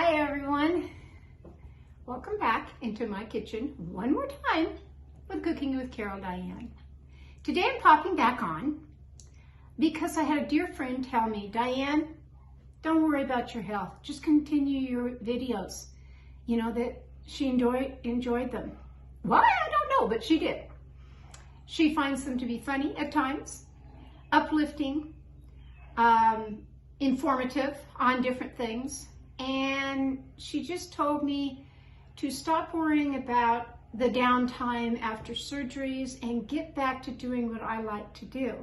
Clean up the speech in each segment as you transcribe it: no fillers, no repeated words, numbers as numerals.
Hi everyone, welcome back into my kitchen one more time with Cooking with Carol Diane. Today I'm popping back on because I had a dear friend tell me, Diane, don't worry about your health, just continue your videos. You know that she enjoyed them. Why? I don't know, but she did. She finds them to be funny at times, uplifting, informative on different things. And she just told me to stop worrying about the downtime after surgeries and get back to doing what I like to do.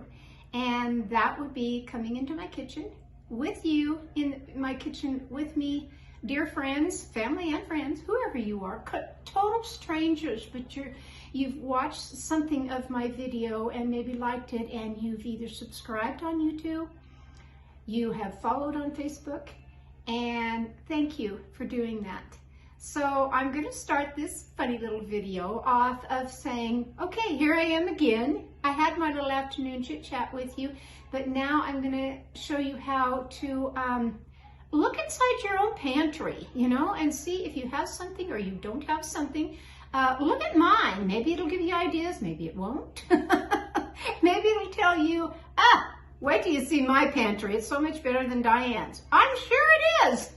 And that would be coming into my kitchen with you, in my kitchen with me, dear friends, family and friends, whoever you are, total strangers, but you've watched something of my video and maybe liked it, and you've either subscribed on YouTube, you have followed on Facebook, and thank you for doing that. So I'm going to start this funny little video off of saying, okay, here I am again. I had my little afternoon chit chat with you, but now I'm going to show you how to look inside your own pantry, you know, and see if you have something or you don't have something. Look at mine. Maybe it'll give you ideas. Maybe it won't. Maybe it'll tell you, wait till you see my pantry. It's so much better than Diane's. I'm sure it is.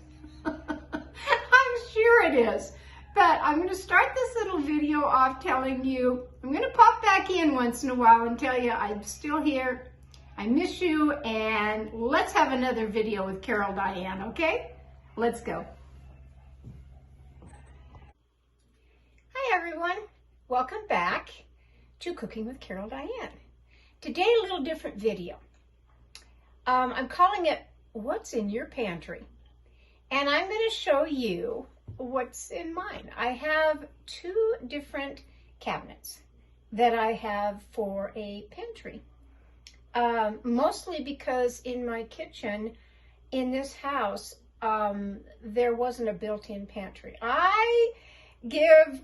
I'm sure it is. But I'm going to start this little video off telling you, I'm going to pop back in once in a while and tell you I'm still here. I miss you, and let's have another video with Carol Diane, okay? Let's go. Hi everyone. Welcome back to Cooking with Carol Diane. Today a little different video. I'm calling it What's in Your Pantry? And I'm going to show you what's in mine. I have two different cabinets that I have for a pantry. Mostly because in my kitchen, in this house, there wasn't a built-in pantry. I give,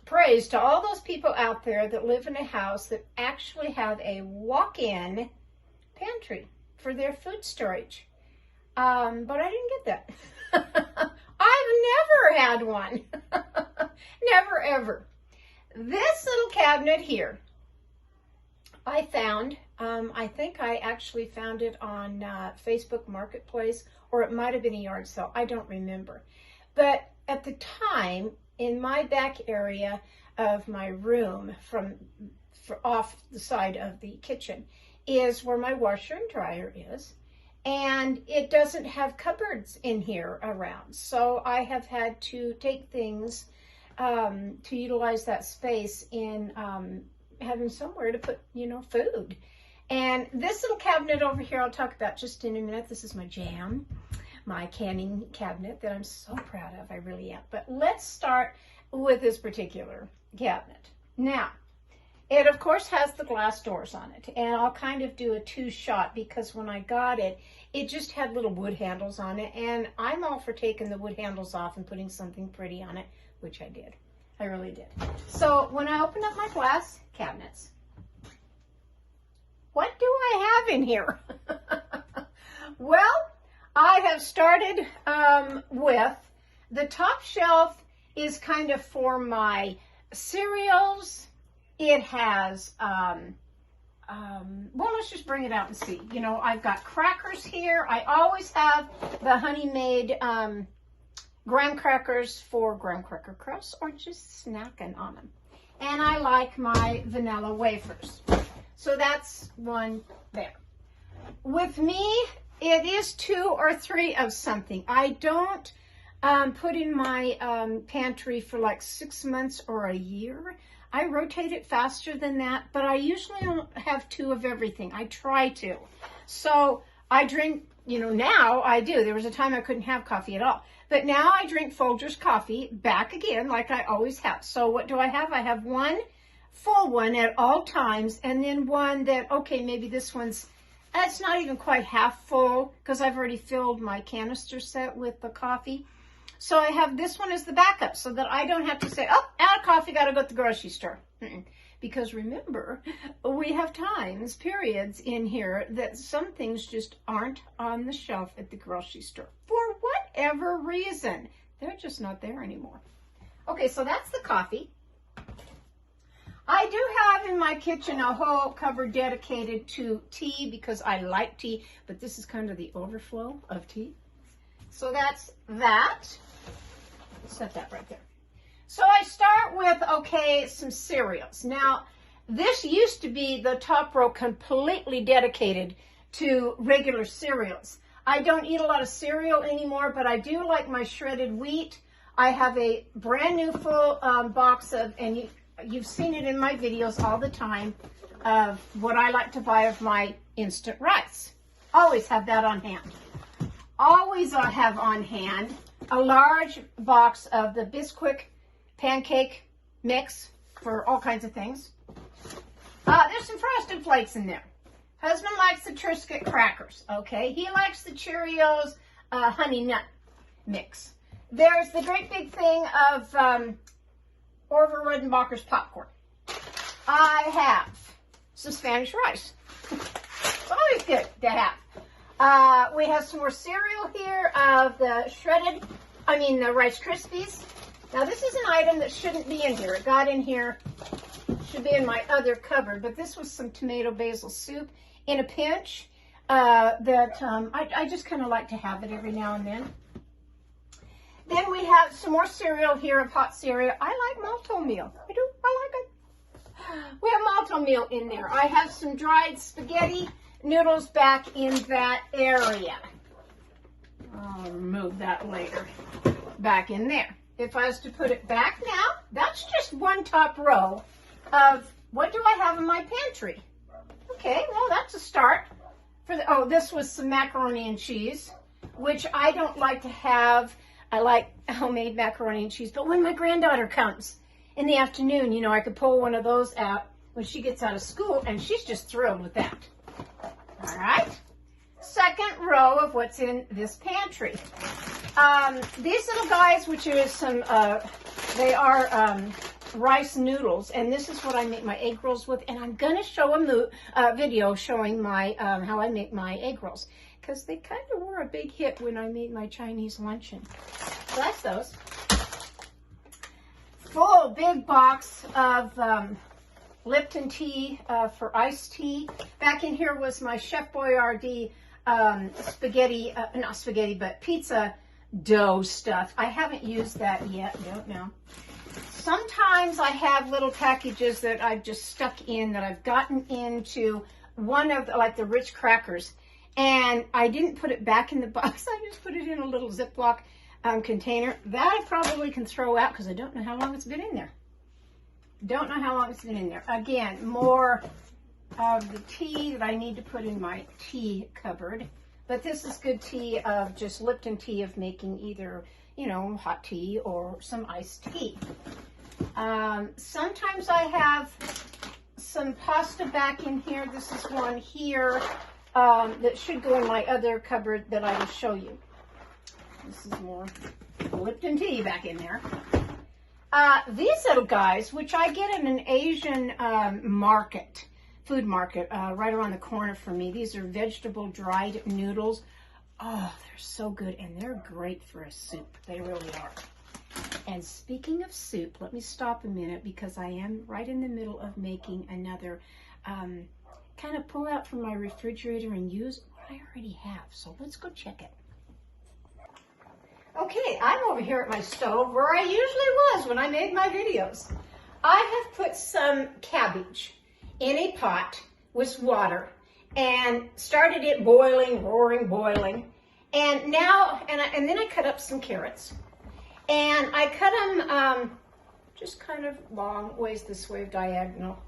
praise to all those people out there that live in a house that actually have a walk-in pantry for their food storage. But I didn't get that. I've never had one. Never, ever. This little cabinet here, I found, I think I actually found it on Facebook Marketplace, or it might have been a yard sale. I don't remember. But at the time, in my back area of my room, off the side of the kitchen, is where my washer and dryer is. And it doesn't have cupboards in here around. So I have had to take things to utilize that space in having somewhere to put, food. And this little cabinet over here, I'll talk about just in a minute. This is my jam, my canning cabinet that I'm so proud of. I really am. But let's start with this particular cabinet. Now, it of course has the glass doors on it, and I'll kind of do a two-shot because when I got it, it just had little wood handles on it, and I'm all for taking the wood handles off and putting something pretty on it, which I did. I really did. So when I open up my glass cabinets, what do I have in here? Well, I have started with the top shelf is kind of for my cereals. It has, well, let's just bring it out and see. I've got crackers here. I always have the Honey Made graham crackers for graham cracker crust or just snacking on them. And I like my vanilla wafers. So that's one there. With me, it is 2 or 3 of something. I don't put in my pantry for like 6 months or a year. I rotate it faster than that, but I usually don't have 2 of everything. I try to. So I drink, now I do. There was a time I couldn't have coffee at all. But now I drink Folgers coffee back again like I always have. So what do I have? I have one full one at all times, and then one that, okay, maybe this one's, it's not even quite half full because I've already filled my canister set with the coffee. So I have this one as the backup so that I don't have to say, oh, out of coffee, got to go to the grocery store. Because remember, we have times, periods in here that some things just aren't on the shelf at the grocery store for whatever reason, they're just not there anymore. Okay, so that's the coffee. I do have in my kitchen a whole cupboard dedicated to tea because I like tea, but this is kind of the overflow of tea. So that's that. Set that right there. So I start with, okay, some cereals. Now, this used to be the top row completely dedicated to regular cereals. I don't eat a lot of cereal anymore, but I do like my shredded wheat. I have a brand new full box of, and you've seen it in my videos all the time, of what I like to buy of my instant rice. Always have that on hand. Always I have on hand a large box of the Bisquick pancake mix for all kinds of things. There's some Frosted Flakes in there. Husband likes the Triscuit crackers, okay? He likes the Cheerios honey nut mix. There's the great big thing of Orville Redenbacher's popcorn. I have some Spanish rice. Always good to have. We have some more cereal here of the the Rice Krispies. Now this is an item that shouldn't be in here. It got in here, should be in my other cupboard, but this was some tomato basil soup in a pinch I just kind of like to have it every now and then. Then we have some more cereal here of hot cereal. I like malto meal. I do. I like it. We have malto meal in there. I have some dried spaghetti noodles back in that area. I'll remove that later. Back in there. If I was to put it back now, that's just one top row of what do I have in my pantry. Okay, well that's a start. This was some macaroni and cheese, which I don't like to have. I like homemade macaroni and cheese, but when my granddaughter comes in the afternoon, I could pull one of those out when she gets out of school, and she's just thrilled with that. All right. Second row of what's in this pantry. These little guys, which is some, they are rice noodles, and this is what I make my egg rolls with, and I'm going to show a video showing my how I make my egg rolls, because they kind of were a big hit when I made my Chinese luncheon. So that's those. Full big box of Lipton tea for iced tea. Back in here was my Chef Boyardee spaghetti, not spaghetti, but pizza dough stuff. I haven't used that yet, don't know. Sometimes I have little packages that I've just stuck in that I've gotten into one of like the Ritz crackers, and I didn't put it back in the box. I just put it in a little Ziploc container. That I probably can throw out because I don't know how long it's been in there. Don't know how long it's been in there. Again, more of the tea that I need to put in my tea cupboard. But this is good tea of just Lipton tea of making either, hot tea or some iced tea. Sometimes I have some pasta back in here. This is one here that should go in my other cupboard that I will show you. This is more Lipton tea back in there. These little guys, which I get in an Asian food market right around the corner from me. These are vegetable dried noodles. Oh, they're so good, and they're great for a soup. They really are. And speaking of soup, let me stop a minute because I am right in the middle of making another kind of pull out from my refrigerator and use what I already have. So let's go check it. Okay, I'm over here at my stove where I usually was when I made my videos. I have put some cabbage in a pot with water and started it boiling, roaring, boiling. And now, and then I cut up some carrots. And I cut them just kind of long ways this way, diagonal,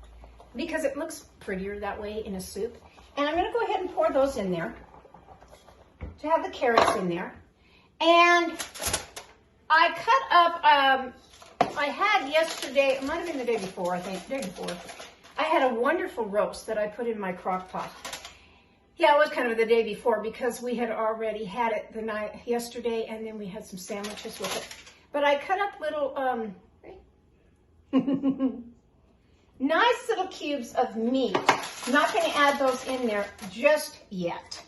because it looks prettier that way in a soup. And I'm going to go ahead and pour those in there to have the carrots in there. And I cut up, I had yesterday, it might have been the day before, I think, day before, I had a wonderful roast that I put in my crock pot. Yeah, it was kind of the day before because we had already had it the night yesterday, and then we had some sandwiches with it. But I cut up little, nice little cubes of meat. I'm not going to add those in there just yet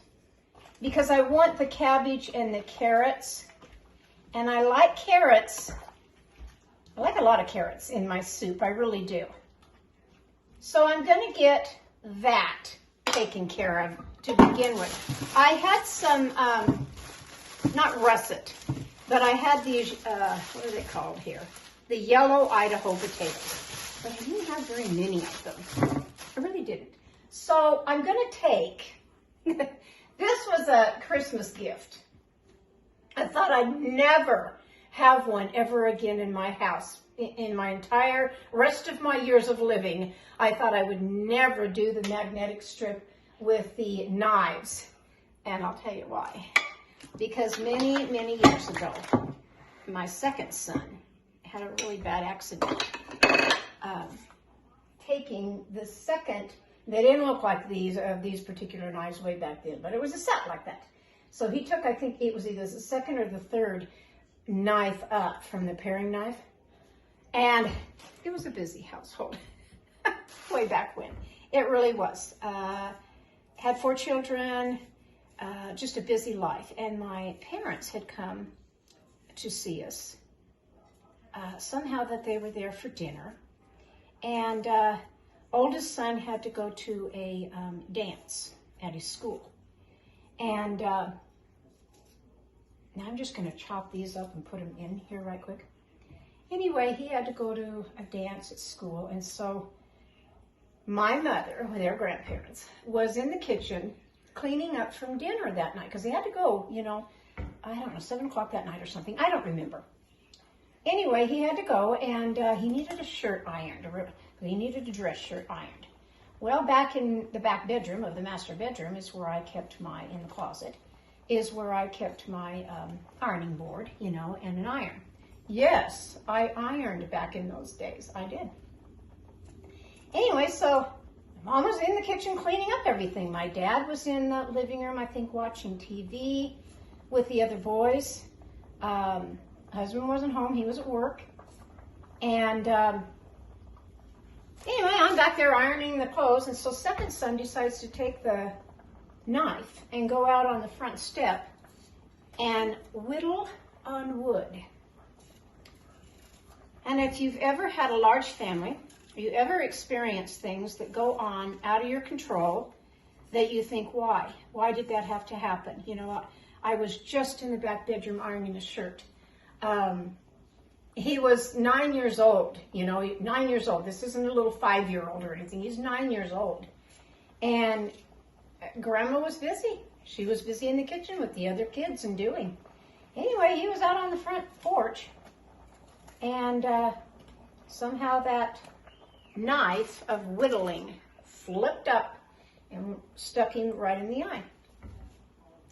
because I want the cabbage and the carrots And I like carrots. I like a lot of carrots in my soup. I really do. So I'm going to get that taken care of to begin with. I had some, not russet, but I had these, what are they called here? The yellow Idaho potatoes. But I didn't have very many of them. I really didn't. So I'm going to take, this was a Christmas gift. I thought I'd never have one ever again in my house. In my entire rest of my years of living, I thought I would never do the magnetic strip with the knives. And I'll tell you why. Because many, many years ago, my second son had a really bad accident. Taking the second, they didn't look like these particular knives way back then, but it was a set like that. So he took, I think it was either the second or the third knife up from the paring knife. And it was a busy household way back when. It really was. Had 4 children, just a busy life. And my parents had come to see us. Somehow that they were there for dinner. And oldest son had to go to a dance at his school. And now I'm just going to chop these up and put them in here right quick. Anyway, he had to go to a dance at school, and so my mother, their grandparents, was in the kitchen cleaning up from dinner that night, because they had to go, you know, I don't know, 7 o'clock that night or something. I don't remember. Anyway, he had to go, and he needed a shirt ironed. He needed a dress shirt ironed. Well, back in the back bedroom of the master bedroom is where I kept in the closet, is where I kept my ironing board, you know, and an iron. Yes, I ironed back in those days. I did. Anyway, so Mom was in the kitchen cleaning up everything. My dad was in the living room, I think, watching TV with the other boys. Husband wasn't home. He was at work. And anyway, I'm back there ironing the clothes. And so second son decides to take the knife and go out on the front step and whittle on wood. And if you've ever had a large family, or you ever experienced things that go on out of your control, that you think, why? Why did that have to happen? You know, I was just in the back bedroom ironing a shirt. He was 9 years old, you know, 9 years old. This isn't a little 5-year-old or anything. He's 9 years old. And Grandma was busy. She was busy in the kitchen with the other kids and doing. Anyway, he was out on the front porch. And somehow that knife of whittling flipped up and stuck him right in the eye.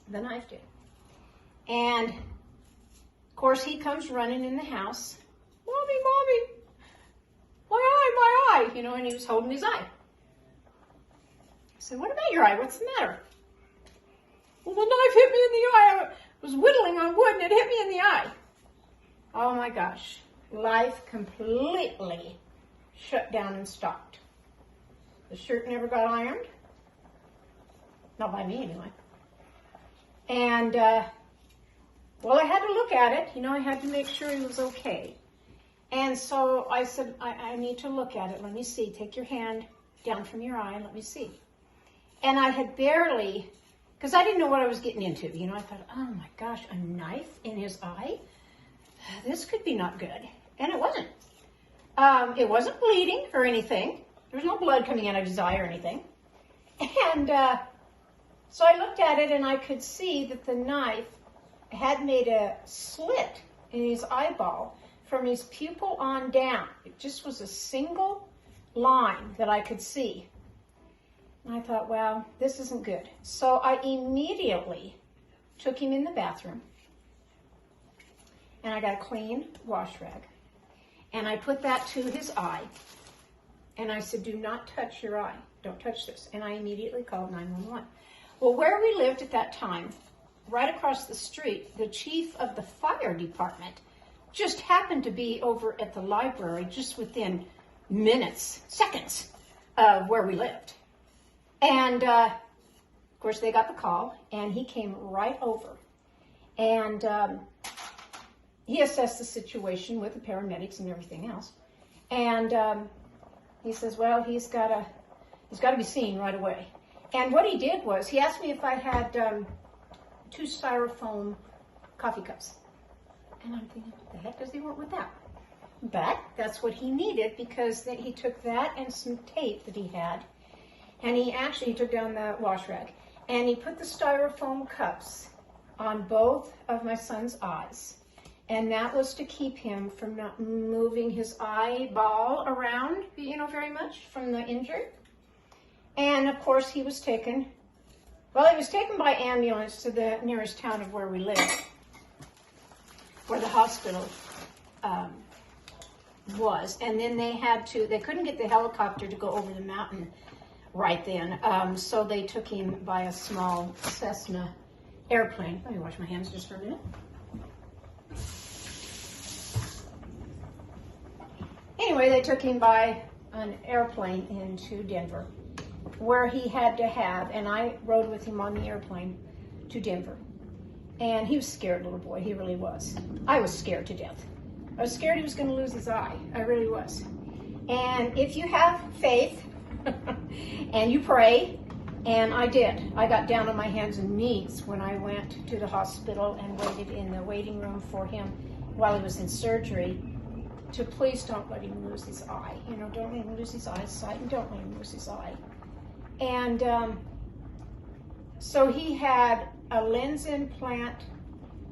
The knife did. And, of course, he comes running in the house. Mommy, Mommy, my eye, you know, and he was holding his eye. I said, what about your eye? What's the matter? Well, the knife hit me in the eye. I was whittling on wood and it hit me in the eye. Oh my gosh. Life completely shut down and stopped. The shirt never got ironed. Not by me, anyway. And, well, I had to look at it. You know, I had to make sure he was okay. And so I said, I need to look at it. Let me see. Take your hand down from your eye and let me see. And I had barely, because I didn't know what I was getting into. You know, I thought, oh my gosh, a knife in his eye? This could be not good. And it wasn't. It wasn't bleeding or anything. There was no blood coming out of his eye or anything. And so I looked at it and I could see that the knife had made a slit in his eyeball from his pupil on down. It just was a single line that I could see. And I thought, wow, this isn't good. So I immediately took him in the bathroom. And I got a clean wash rag. And I put that to his eye. And I said, do not touch your eye. Don't touch this. And I immediately called 911. Well, where we lived at that time, right across the street, the chief of the fire department just happened to be over at the library just within minutes, seconds of where we lived. And, of course, they got the call, and he came right over. And he assessed the situation with the paramedics and everything else. And he says, well, he's got to be seen right away. And what he did was, he asked me if I had 2 styrofoam coffee cups. And I'm thinking, what the heck does he want with that? But that's what he needed, because he took that and some tape that he had, and he took down the wash rag, and he put the styrofoam cups on both of my son's eyes. And that was to keep him from not moving his eyeball around, very much from the injury. And of course he was taken by ambulance to the nearest town of where we live, where the hospital was. And then they couldn't get the helicopter to go over the mountain right then. So they took him by a small Cessna airplane. Let me wash my hands just for a minute. Anyway, they took him by an airplane into Denver, where he had to have, and I rode with him on the airplane to Denver. And he was scared, little boy, he really was. I was scared to death. I was scared he was going to lose his eye. I really was. And if you have faith and you pray, and I did. I got down on my hands and knees when I went to the hospital and waited in the waiting room for him while he was in surgery, to please don't let him lose his eye. Don't let him lose his eyesight, and don't let him lose his eye. And so he had a lens implant,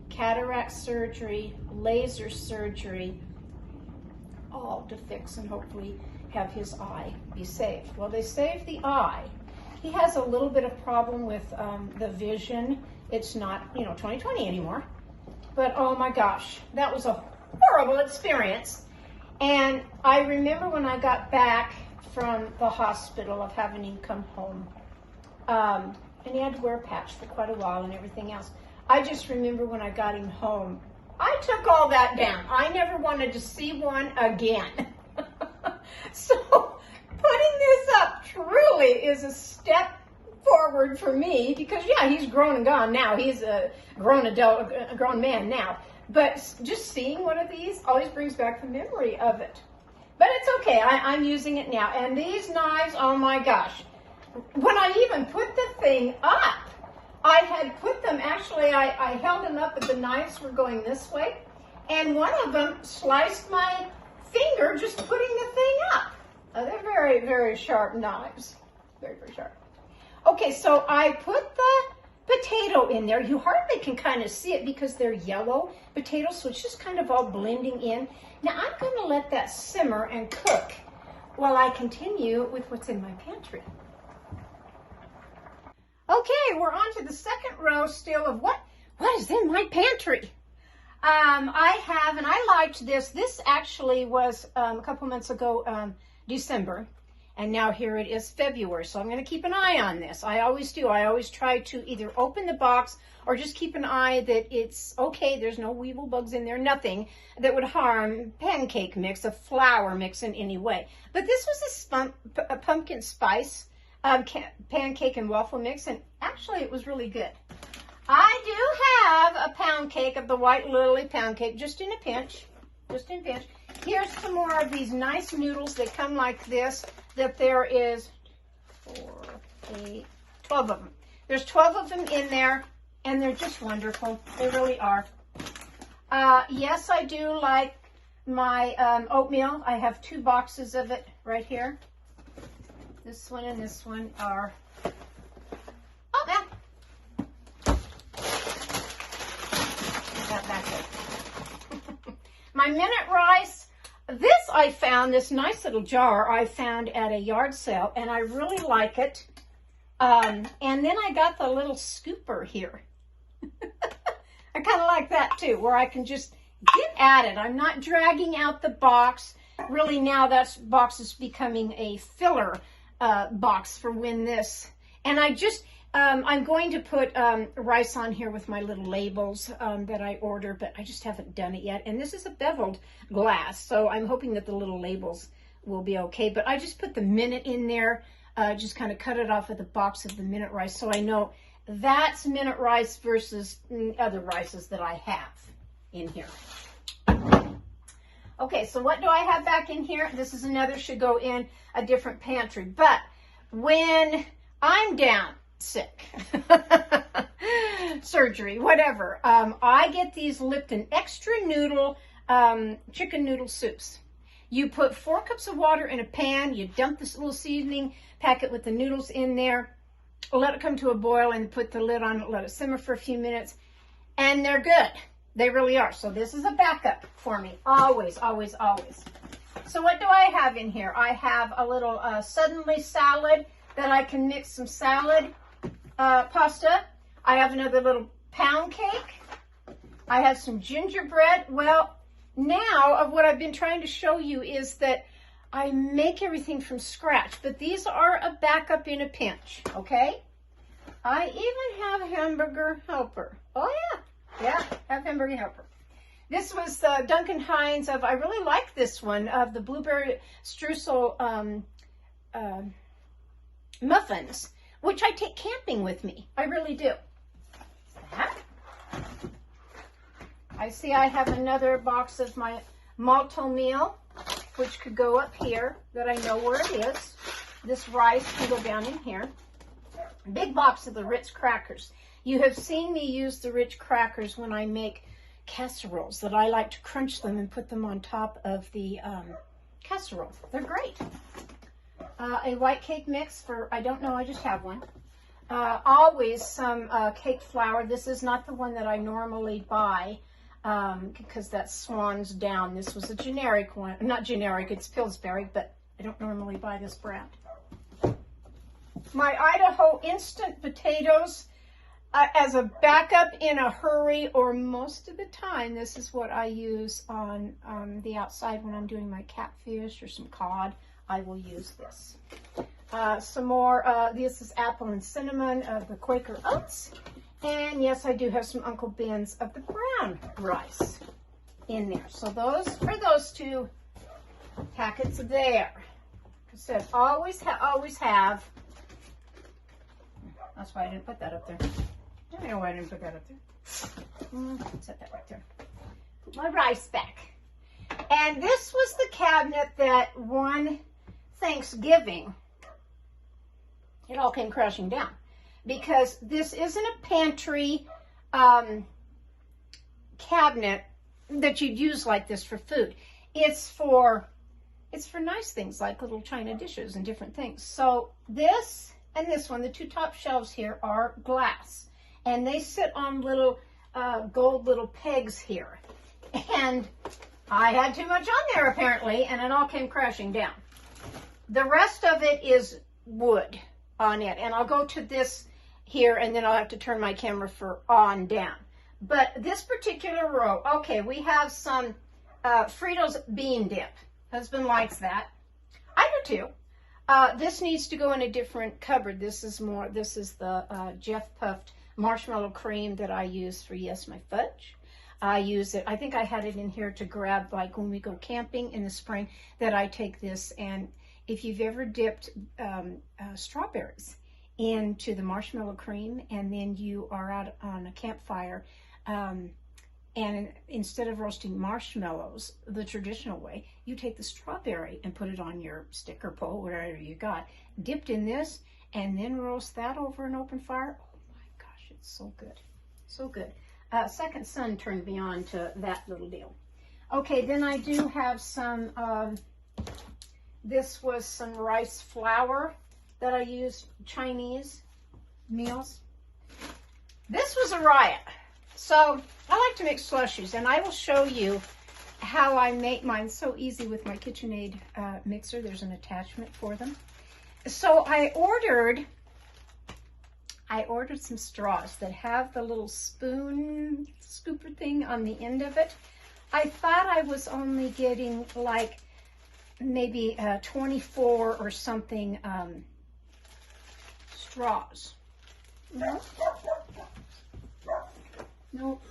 cataract surgery, laser surgery, all to fix and hopefully have his eye be saved. Well, they saved the eye. He has a little bit of problem with the vision. It's not, 20/20 anymore. But oh my gosh, that was a horrible experience. And I remember when I got back from the hospital of having him come home, and he had to wear a patch for quite a while and everything else. I just remember when I got him home, I took all that down. I never wanted to see one again. So putting this up truly is a step forward for me, because yeah, he's grown and gone now. He's a grown adult, a grown man now. But just seeing one of these always brings back the memory of it. But it's okay, I'm using it now. And these knives, oh my gosh. When I even put the thing up, I had put them, actually I held them up, but the knives were going this way. And one of them sliced my finger just putting the thing up. They're very, very sharp knives. Very, very sharp. Okay, so I put the potato in there. You hardly can kind of see it because they're yellow potatoes, so it's just kind of all blending in. Now I'm going to let that simmer and cook while I continue with what's in my pantry. Okay, we're on to the second row still of what is in my pantry. I have, and I liked this. This actually was a couple months ago, December. And now here it is February, so I'm going to keep an eye on this. I always do. I always try to either open the box or just keep an eye that it's okay. There's no weevil bugs in there, nothing that would harm pancake mix, a flour mix in any way. But this was a pumpkin spice pancake and waffle mix, and actually it was really good. I do have a pound cake of the White Lily pound cake, just in a pinch. Here's some more of these nice noodles that come like this, that there is 12 of them. There's 12 of them in there, and they're just wonderful. They really are. Yes, I do like my oatmeal. I have 2 boxes of it right here. This one and this one are, oh, yeah. That's it. My minute rice. This I found, this nice little jar I found at a yard sale, and I really like it. And then I got the little scooper here. I kind of like that too, where I can just get at it. I'm not dragging out the box. Really now that box is becoming a filler box for when this. And I just, I'm going to put rice on here with my little labels that I order, but I just haven't done it yet. And this is a beveled glass, so I'm hoping that the little labels will be okay. But I just put the minute in there, just kind of cut it off with a box of the minute rice, so I know that's minute rice versus other rices that I have in here. Okay, so what do I have back in here? This is another, should go in a different pantry. But when I'm down sick, surgery, whatever, I get these Lipton extra noodle chicken noodle soups. You put 4 cups of water in a pan, you dump this little seasoning packet with the noodles in there, let it come to a boil and put the lid on it, let it simmer for a few minutes, and they're good. They really are. So this is a backup for me. Always, always, always. So what do I have in here? I have a little suddenly salad that I can mix some salad pasta. I have another little pound cake. I have some gingerbread. Well, now of what I've been trying to show you is that I make everything from scratch, but these are a backup in a pinch, okay? I even have hamburger helper. Oh yeah. Yeah, have hamburger helper. This was the Duncan Hines of, I really like this one, of the blueberry streusel muffins, which I take camping with me. I really do. That. I see I have another box of my malto meal, which could go up here, that I know where it is. This rice can go down in here. Big box of the Ritz crackers. You have seen me use the Ritz crackers when I make casseroles, that I like to crunch them and put them on top of the casserole. They're great. A white cake mix for, I don't know, I just have one. Always some cake flour. This is not the one that I normally buy because that Swan's down. This was a generic one. Not generic, it's Pillsbury, but I don't normally buy this brand. My Idaho instant potatoes. As a backup in a hurry, or most of the time, this is what I use on the outside when I'm doing my catfish or some cod. I will use this. Some more, this is apple and cinnamon of the Quaker Oats. And yes, I do have some Uncle Ben's of the brown rice in there. So those are those 2 packets there. Like I said, always have. That's why I didn't put that up there. I don't know why I didn't put that up there. Set that right there. Put my rice back. And this was the cabinet that one Thanksgiving, it all came crashing down. Because this isn't a pantry cabinet that you'd use like this for food. It's for nice things like little china dishes and different things. So this and this one, the 2 top shelves here, are glass. And they sit on little gold little pegs here. And I had too much on there apparently, and it all came crashing down. The rest of it is wood on it. And I'll go to this here, and then I'll have to turn my camera for on down. But this particular row, okay, we have some Fritos bean dip. Husband likes that. I do too. This needs to go in a different cupboard. This is the Jeff Puffed marshmallow cream that I use for Yes My Fudge. I use it, I think I had it in here to grab like when we go camping in the spring, that I take this, and if you've ever dipped strawberries into the marshmallow cream and then you are out on a campfire and instead of roasting marshmallows the traditional way, you take the strawberry and put it on your stick or pole, whatever you got, dipped in this, and then roast that over an open fire. Oh my gosh, it's so good. So good. Second son turned me on to that little deal. Okay, then I do have some, this was some rice flour that I used, Chinese meals. This was a riot. So I like to make slushies, and I will show you how I make mine so easy with my KitchenAid mixer. There's an attachment for them. So I ordered some straws that have the little spoon scooper thing on the end of it. I thought I was only getting like maybe 24 or something straws. No,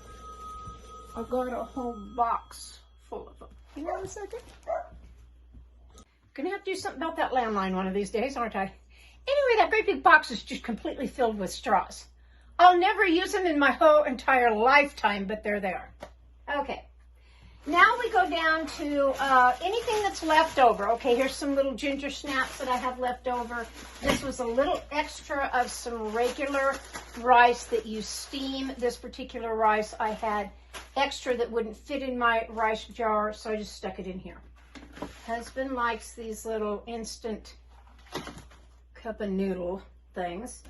I got a whole box full of them. Hang on a second. Gonna have to do something about that landline one of these days, aren't I? Anyway, that great big box is just completely filled with straws. I'll never use them in my whole entire lifetime, but they're there. Okay. Now we go down to anything that's left over. Okay, here's some little ginger snaps that I have left over. This was a little extra of some regular rice that you steam. This particular rice I had extra that wouldn't fit in my rice jar, so I just stuck it in here. Husband likes these little instant cup of noodle things.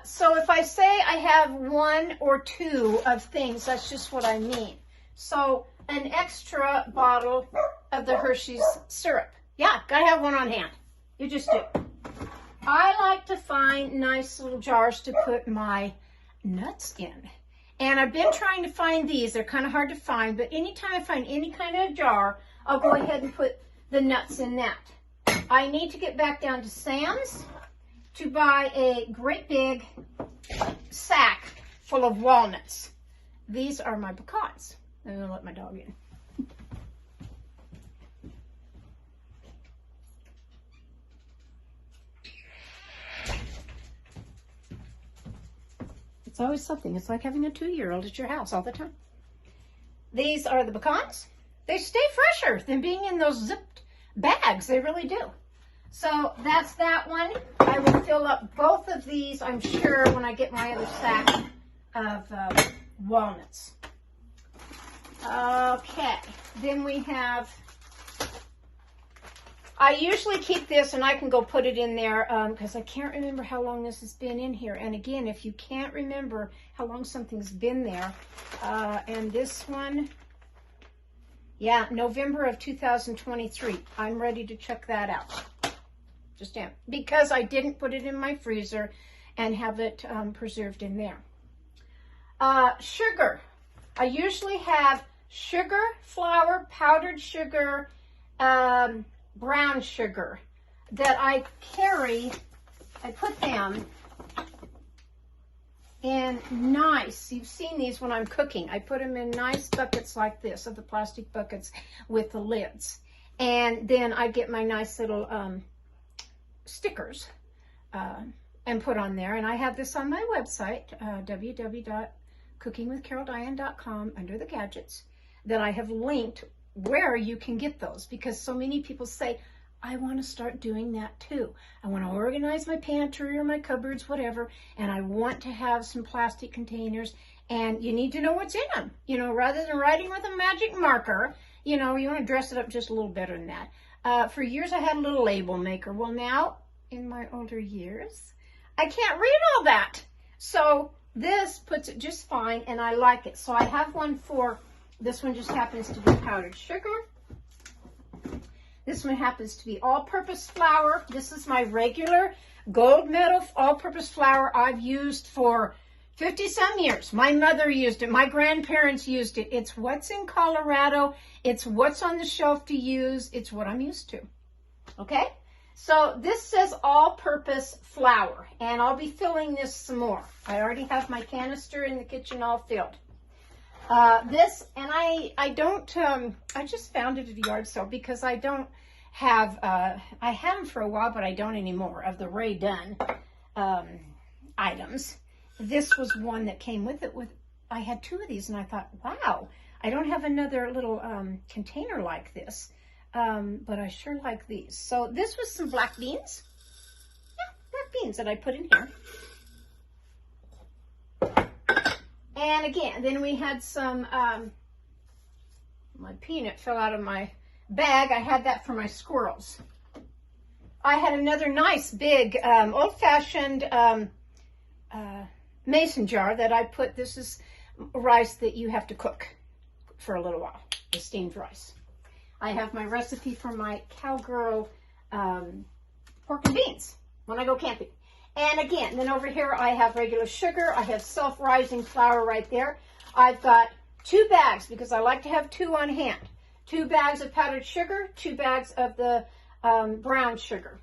So if I say I have 1 or 2 of things, that's just what I mean. So an extra bottle of the Hershey's syrup. Yeah, gotta have one on hand. You just do. I like to find nice little jars to put my nuts in. And I've been trying to find these. They're kind of hard to find, but anytime I find any kind of jar, I'll go ahead and put the nuts in that. I need to get back down to Sam's to buy a great big sack full of walnuts. These are my pecans. I'm going to let my dog in. It's always something. It's like having a 2-year-old at your house all the time. These are the pecans. They stay fresher than being in those zipped bags. They really do. So that's that one. I will fill up both of these, I'm sure, when I get my other sack of walnuts. Okay, then we have, I usually keep this and I can go put it in there because I can't remember how long this has been in here. And again, if you can't remember how long something's been there, and this one, yeah, November of 2023, I'm ready to check that out. Just am, because I didn't put it in my freezer and have it preserved in there. Sugar. I usually have sugar, flour, powdered sugar, brown sugar that I carry. I put them in nice, you've seen these when I'm cooking. I put them in nice buckets like this, of the plastic buckets with the lids. And then I get my nice little stickers and put on there. And I have this on my website, www.cookingwithcaroldiane.com, under the gadgets, that I have linked where you can get those, because so many people say, I want to start doing that too. I want to organize my pantry or my cupboards, whatever, and I want to have some plastic containers, and you need to know what's in them. You know, rather than writing with a magic marker, you know, you want to dress it up just a little better than that. For years I had a little label maker. Well, now, in my older years, I can't read all that. So this puts it just fine, and I like it. So I have one for, this one just happens to be powdered sugar. This one happens to be all-purpose flour. This is my regular gold medal all-purpose flour I've used for 50-some years. My mother used it. My grandparents used it. It's what's in Colorado. It's what's on the shelf to use. It's what I'm used to. Okay? So this says all-purpose flour, and I'll be filling this some more. I already have my canister in the kitchen all filled. This, and I don't, I just found it at a yard sale because I don't have, I had them for a while, but I don't anymore, of the Ray Dunn items. This was one that came with it. I had 2 of these, and I thought, wow, I don't have another little container like this, but I sure like these. So this was some black beans. Yeah, black beans that I put in here. And again, then we had some, my peanut fell out of my bag. I had that for my squirrels. I had another nice big old-fashioned mason jar that I put, this is rice that you have to cook for a little while, the steamed rice. I have my recipe for my cowgirl pork and beans when I go camping. And again, then over here I have regular sugar. I have self-rising flour right there. I've got 2 bags because I like to have 2 on hand. 2 bags of powdered sugar, 2 bags of the brown sugar.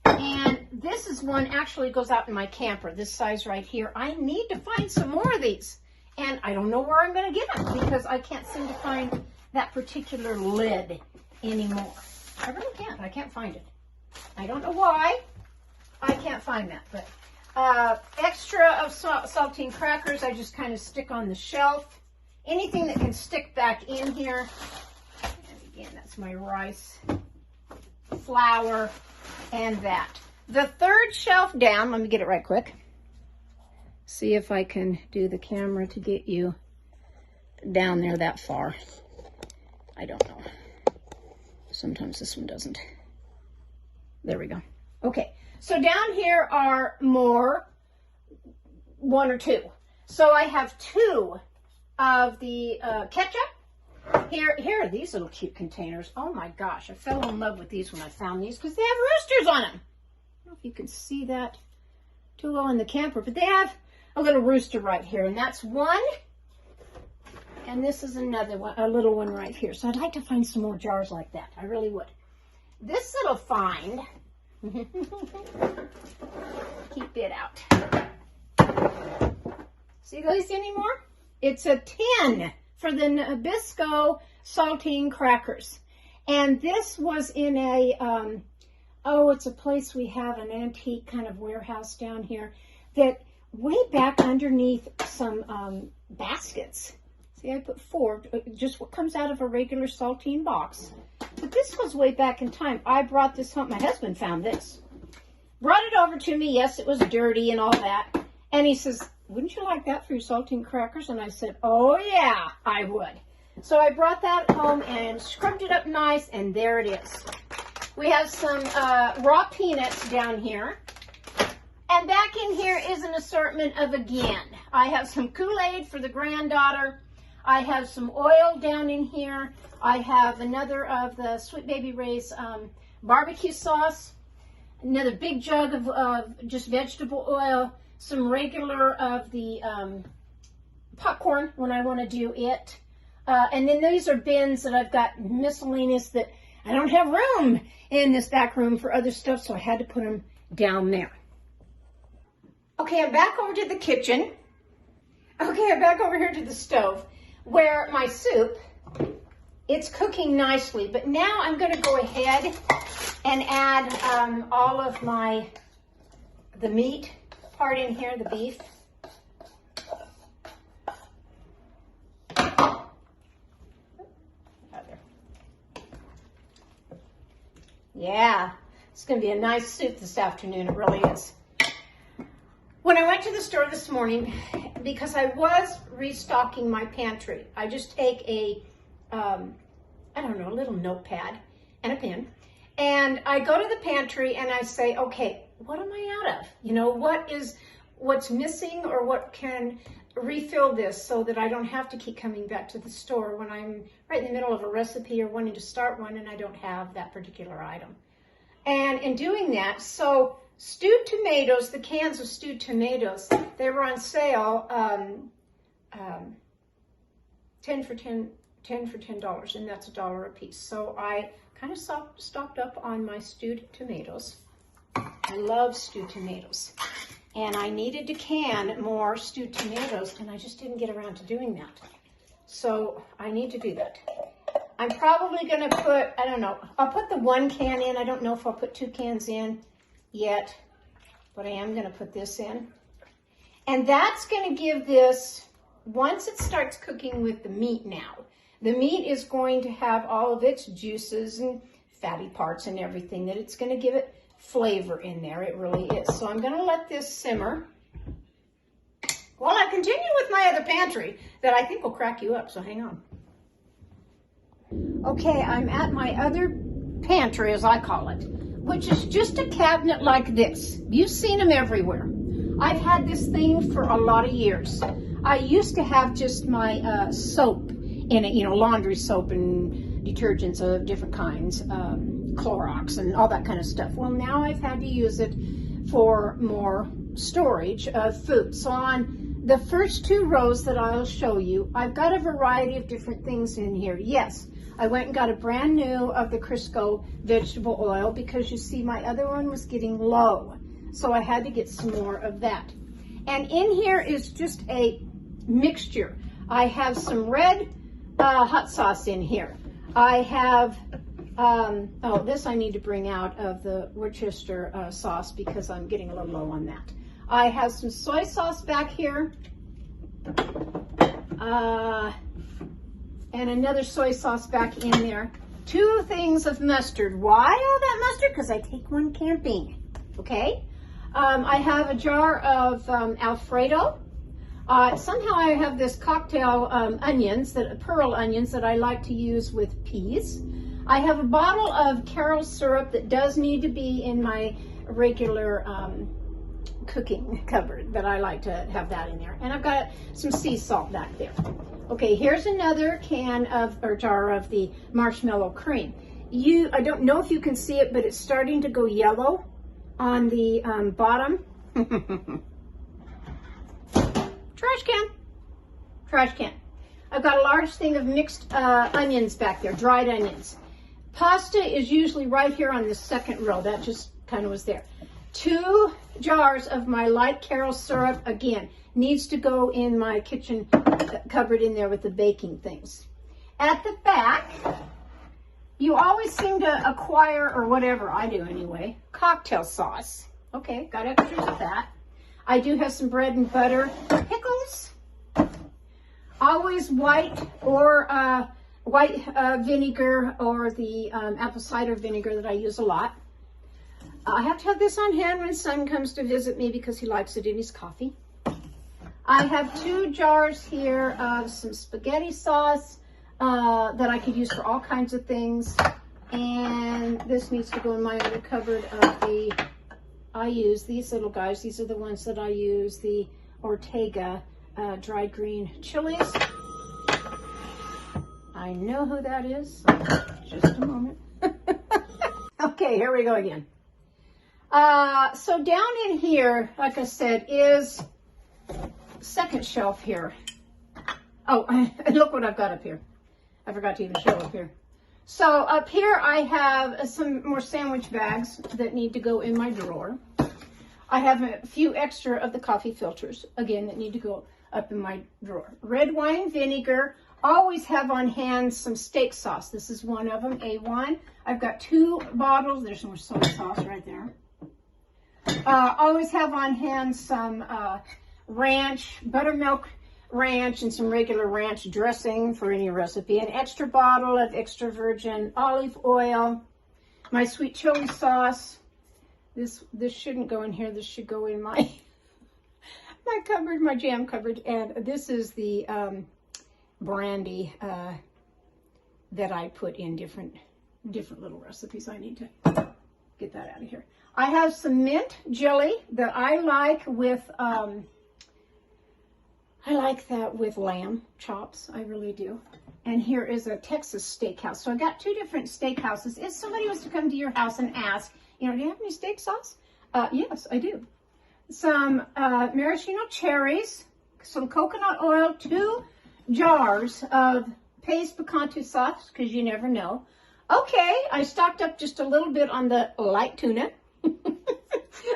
And this is one actually goes out in my camper, this size right here. I need to find some more of these. And I don't know where I'm going to get them because I can't seem to find that particular lid anymore. I really can't. I can't find it. I don't know why. I can't find that, but extra of saltine crackers I just kind of stick on the shelf anything that can stick back in here. And again, that's my rice, flour, and that. The third shelf down, let me get it right quick. See if I can do the camera to get you down there that far. I don't know. Sometimes this one doesn't. There we go. Okay, so down here are more, one or two. So I have two of the ketchup. Here are these little cute containers. Oh my gosh, I fell in love with these when I found these because they have roosters on them. I don't know if you can see that too well in the camper, but they have a little rooster right here, and that's one. And this is another one, a little one right here. So I'd like to find some more jars like that. I really would. This little find, keep it out. See those anymore? It's a tin for the Nabisco saltine crackers. And this was in a, it's a place we have, an antique kind of warehouse down here, that way back underneath some baskets. See, I put 4, just what comes out of a regular saltine box. But this was way back in time. I brought this home. My husband found this. Brought it over to me. Yes, it was dirty and all that. And he says, wouldn't you like that for your saltine crackers? And I said, oh yeah, I would. So I brought that home and scrubbed it up nice, and there it is. We have some raw peanuts down here. And back in here is an assortment of, again, I have some Kool-Aid for the granddaughter. I have some oil down in here. I have another of the Sweet Baby Ray's barbecue sauce. Another big jug of just vegetable oil. Some regular of the popcorn when I want to do it. And then these are bins that I've got miscellaneous that I don't have room in this back room for other stuff, so I had to put them down there. Okay, I'm back over to the kitchen. Okay, I'm back over here to the stove where my soup, it's cooking nicely, but now I'm going to go ahead and add all of the meat part in here, the beef. Yeah, it's going to be a nice soup this afternoon, it really is. When I went to the store this morning, because I was restocking my pantry, I just take a, a little notepad and a pen, and I go to the pantry and I say, okay, what am I out of? You know, what's missing, or what can refill this so that I don't have to keep coming back to the store when I'm right in the middle of a recipe or wanting to start one and I don't have that particular item. And in doing that, so stewed tomatoes, the cans of stewed tomatoes, they were on sale, 10 for $10, and that's $1 a piece. So I kind of stocked up on my stewed tomatoes. I love stewed tomatoes. And I needed to can more stewed tomatoes, and I just didn't get around to doing that. So I need to do that. I'm probably going to put, I don't know, I'll put the 1 can in. I don't know if I'll put 2 cans in yet, but I am going to put this in. And that's going to give this, once it starts cooking with the meat now, the meat is going to have all of its juices and fatty parts and everything, that it's going to give it flavor in there. It really is. So I'm going to let this simmer while I continue with my other pantry that I think will crack you up, so hang on. Okay, I'm at my other pantry, as I call it, which is just a cabinet like this. You've seen them everywhere. I've had this thing for a lot of years. I used to have just my soap in it, you know, laundry soap and detergents of different kinds, Clorox and all that kind of stuff. Well, now I've had to use it for more storage of food. So on the first 2 rows that I'll show you, I've got a variety of different things in here. Yes, I went and got a brand new of the Crisco vegetable oil because you see my other one was getting low. So I had to get some more of that. And in here is just a mixture. I have some red hot sauce in here. I have, this I need to bring out of the Worcester sauce because I'm getting a little low on that. I have some soy sauce back here. and another soy sauce back in there. 2 things of mustard. Why all that mustard? Because I take one camping, okay? I have a jar of Alfredo. Somehow I have this cocktail onions, pearl onions that I like to use with peas. I have a bottle of Carol syrup that does need to be in my regular cooking cupboard, that I like to have that in there. And I've got some sea salt back there. Okay, here's another jar of the marshmallow cream. I don't know if you can see it, but it's starting to go yellow on the bottom. Trash can. I've got a large thing of mixed onions back there, dried onions. Pasta is usually right here on the second row. That just kind of was there. 2 jars of my light Carol syrup, again, needs to go in my kitchen cupboard in there with the baking things. At the back, you always seem to acquire, or whatever, I do anyway, cocktail sauce. Okay, got extras of that. I do have some bread and butter, pickles, always white or white vinegar, or the apple cider vinegar that I use a lot. I have to have this on hand when son comes to visit me because he likes it in his coffee. I have 2 jars here of some spaghetti sauce that I could use for all kinds of things. And this needs to go in my other cupboard of I use these little guys. These are the ones that I use, the Ortega dried green chilies. I know who that is. So just a moment. Okay, here we go again. So down in here, like I said, is second shelf here. Oh, and look what I've got up here. I forgot to even show up here. So up here I have some more sandwich bags that need to go in my drawer. I have a few extra of the coffee filters, again, that need to go up in my drawer. Red wine vinegar. Always have on hand some steak sauce. This is one of them, A1. I've got 2 bottles. There's more soy sauce right there. Always have on hand some ranch, buttermilk ranch, and some regular ranch dressing for any recipe. An extra bottle of extra virgin olive oil. My sweet chili sauce. This shouldn't go in here. This should go in my cupboard, my jam cupboard. And this is the brandy that I put in different little recipes. I need to get that out of here. I have some mint jelly that I like with lamb chops. I really do. And here is a Texas steakhouse. So I got 2 different steakhouses. If somebody was to come to your house and ask, do you have any steak sauce? Yes, I do. Some maraschino cherries, some coconut oil, 2 jars of Pace Picante sauce, because you never know. Okay, I stocked up just a little bit on the light tuna.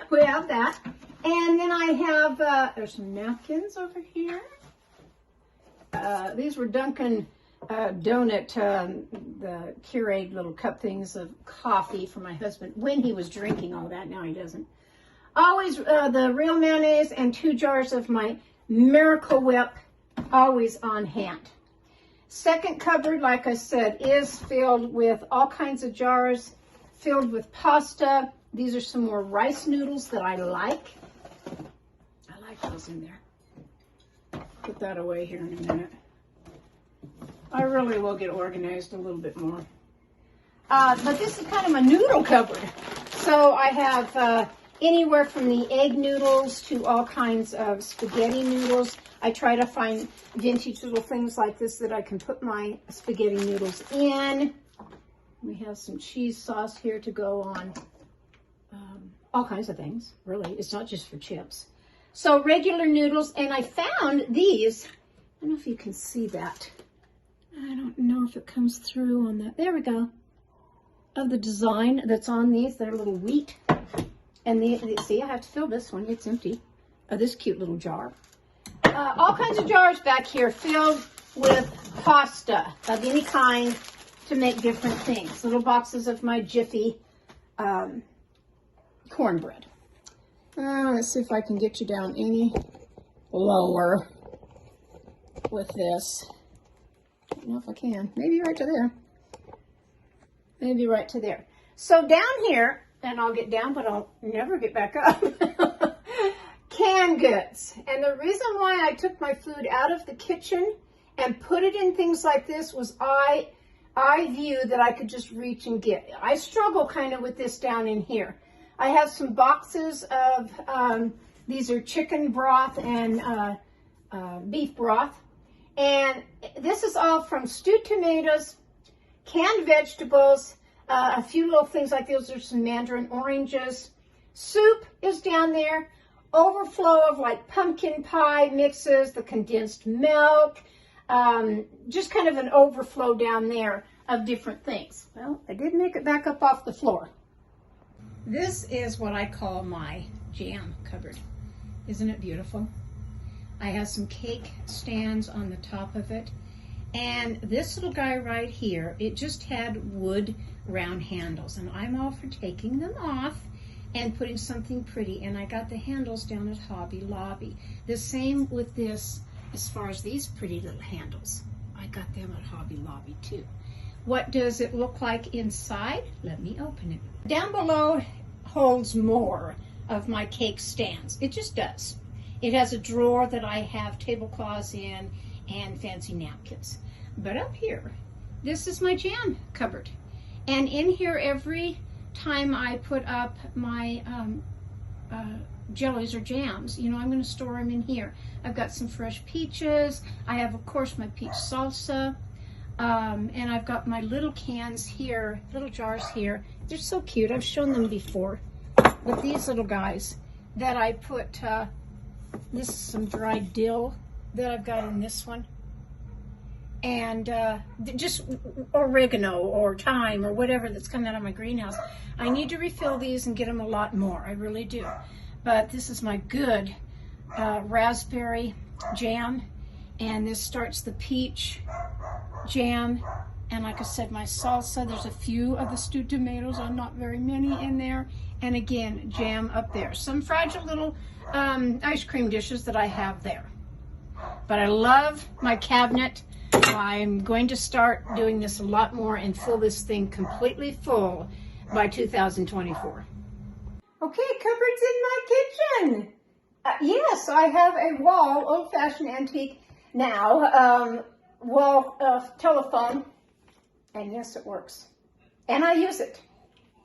We have that. And then I have, there's some napkins over here. These were Dunkin' Donut, the Keurig little cup things of coffee for my husband when he was drinking all that. Now he doesn't. Always the real mayonnaise and 2 jars of my Miracle Whip, always on hand. Second cupboard, like I said, is filled with all kinds of jars, filled with pasta. These are some more rice noodles that I like. I like those in there. Put that away here in a minute. I really will get organized a little bit more. But this is kind of my noodle cupboard. So I have anywhere from the egg noodles to all kinds of spaghetti noodles. I try to find vintage little things like this that I can put my spaghetti noodles in. We have some cheese sauce here to go on all kinds of things, really. It's not just for chips. So regular noodles, and I found these. I don't know if you can see that. I don't know if it comes through on that. There we go. Of the design that's on these. They're little wheat. And see, I have to fill this one. It's empty. This cute little jar. All kinds of jars back here filled with pasta of any kind to make different things. Little boxes of my Jiffy cornbread. Let's see if I can get you down any lower with this. don't know if I can. Maybe right to there. Maybe right to there. So down here, and I'll get down, but I'll never get back up. Canned goods. And the reason why I took my food out of the kitchen and put it in things like this was I view that I could just reach and get. I struggle kind of with this down in here. I have some boxes of, these are chicken broth and beef broth. And this is all from stewed tomatoes, canned vegetables, a few little things like those. There's some mandarin oranges. Soup is down there. Overflow of like pumpkin pie mixes, the condensed milk, just kind of an overflow down there of different things. Well, I did make it back up off the floor. This is what I call my jam cupboard. Isn't it beautiful? I have some cake stands on the top of it. And this little guy right here, it just had wood round handles. And I'm all for taking them off and putting something pretty. And I got the handles down at Hobby Lobby. The same with this, as far as these pretty little handles. I got them at Hobby Lobby too. What does it look like inside? Let me open it. Down below holds more of my cake stands. It just does. It has a drawer that I have tablecloths in and fancy napkins. But up here, this is my jam cupboard. And in here, every time I put up my jellies or jams, you know, I'm going to store them in here. I've got some fresh peaches. I have, of course, my peach salsa. And I've got my little cans here, little jars here. They're so cute. I've shown them before. But these little guys that I put, this is some dried dill that I've got in this one. And just oregano or thyme or whatever that's coming out of my greenhouse. I need to refill these and get them a lot more. I really do. But this is my good raspberry jam. And this starts the peach jam. And like I said, my salsa, there's a few of the stewed tomatoes, not very many in there. And again, jam up there. Some fragile little ice cream dishes that I have there. But I love my cabinet. I'm going to start doing this a lot more and fill this thing completely full by 2024. Okay, cupboards in my kitchen. Yes, I have a wall, old-fashioned antique now, wall telephone. And yes, it works. And I use it.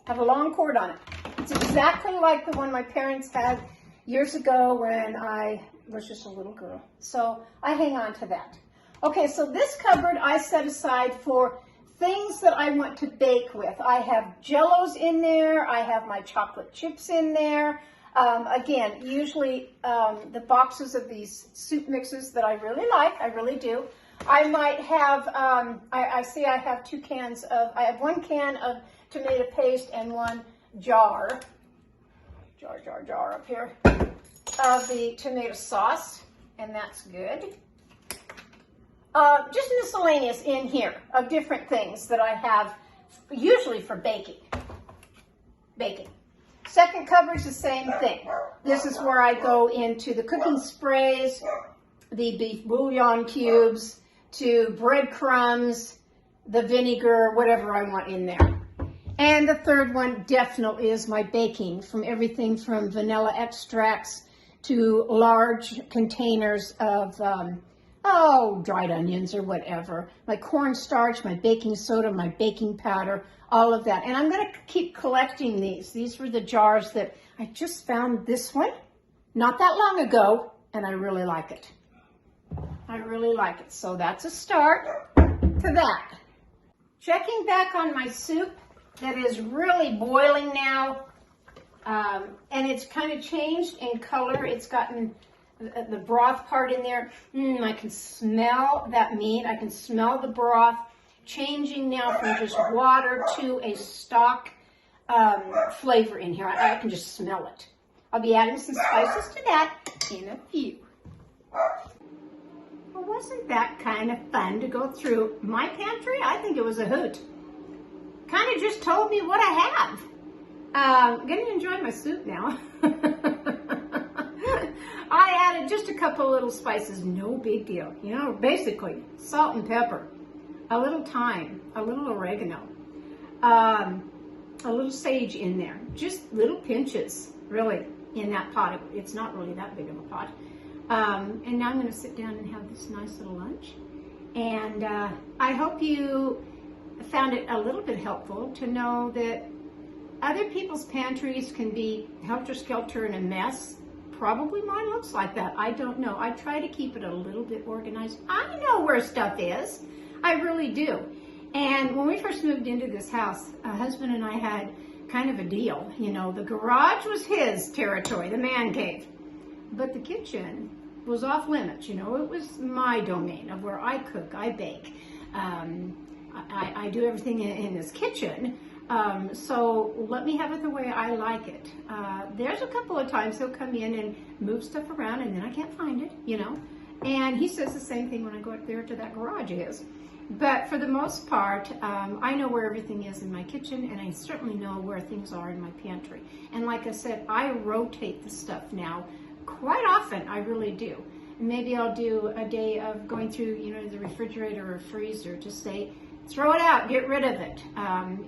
I have a long cord on it. It's exactly like the one my parents had years ago when I was just a little girl. So I hang on to that. Okay, so this cupboard I set aside for things that I want to bake with. I have Jell-Os in there. I have my chocolate chips in there. Again, usually the boxes of these soup mixes that I really like. I really do. I might have, I see I have two cans of, I have one can of tomato paste and one jar up here of the tomato sauce, and that's good. Just miscellaneous in here of different things that I have, usually for baking. Second cupboard is the same thing. This is where I go into the cooking sprays, the beef bouillon cubes, to breadcrumbs, the vinegar, whatever I want in there. And the third one definitely is my baking, from everything from vanilla extracts to large containers of dried onions or whatever. My cornstarch, my baking soda, my baking powder, all of that. And I'm going to keep collecting these. These were the jars that I just found this one not that long ago, and I really like it. I really like it. So that's a start to that. Checking back on my soup that is really boiling now. And it's kind of changed in color. It's gotten the broth part in there. I can smell that meat. I can smell the broth changing now from just water to a stock flavor in here. I can just smell it. I'll be adding some spices to that in a few. Well, wasn't that kind of fun to go through my pantry? I think it was a hoot. Kind of just told me what I have. I'm going to enjoy my soup now. I added just a couple little spices, no big deal. You know, basically salt and pepper. a little thyme, a little oregano, a little sage in there, just little pinches, really, in that pot. It's not really that big of a pot. And now I'm going to sit down and have this nice little lunch. And I hope you found it a little bit helpful to know that other people's pantries can be helter-skelter and a mess. Probably mine looks like that. I don't know. I try to keep it a little bit organized. I know where stuff is. I really do. And when we first moved into this house, a husband and I had kind of a deal. You know, the garage was his territory, the man cave. But the kitchen was off limits. You know, it was my domain of where I cook, I bake. I do everything in this kitchen. So let me have it the way I like it. There's a couple of times he'll come in and move stuff around and then I can't find it, you know. And he says the same thing when I go up there to that garage of his. But for the most part, I know where everything is in my kitchen, and I certainly know where things are in my pantry. And like I said, I rotate the stuff now quite often. I really do. Maybe I'll do a day of going through, you know, the refrigerator or freezer to say, throw it out, get rid of it.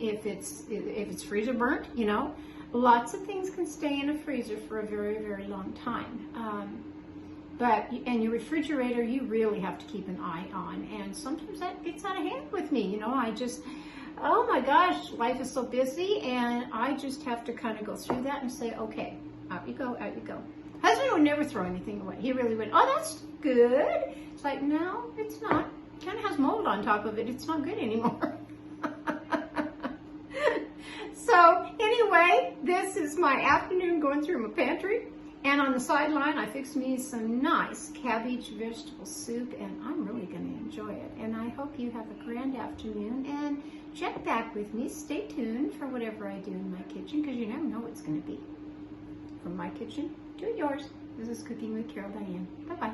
If it's freezer burnt, you know, lots of things can stay in a freezer for a very, very long time. And your refrigerator, you really have to keep an eye on. And sometimes that gets out of hand with me. You know, I just, oh my gosh, life is so busy. And I just have to kind of go through that and say, okay, out you go, out you go. Husband would never throw anything away. He really would, oh, that's good. It's like, no, it's not. It kind of has mold on top of it. It's not good anymore. So anyway, this is my afternoon going through my pantry. And on the sideline, I fixed me some nice cabbage vegetable soup, and I'm really going to enjoy it. And I hope you have a grand afternoon, and check back with me. Stay tuned for whatever I do in my kitchen, because you never know what it's going to be. From my kitchen to yours, this is Cooking with Carol Diane. Bye-bye.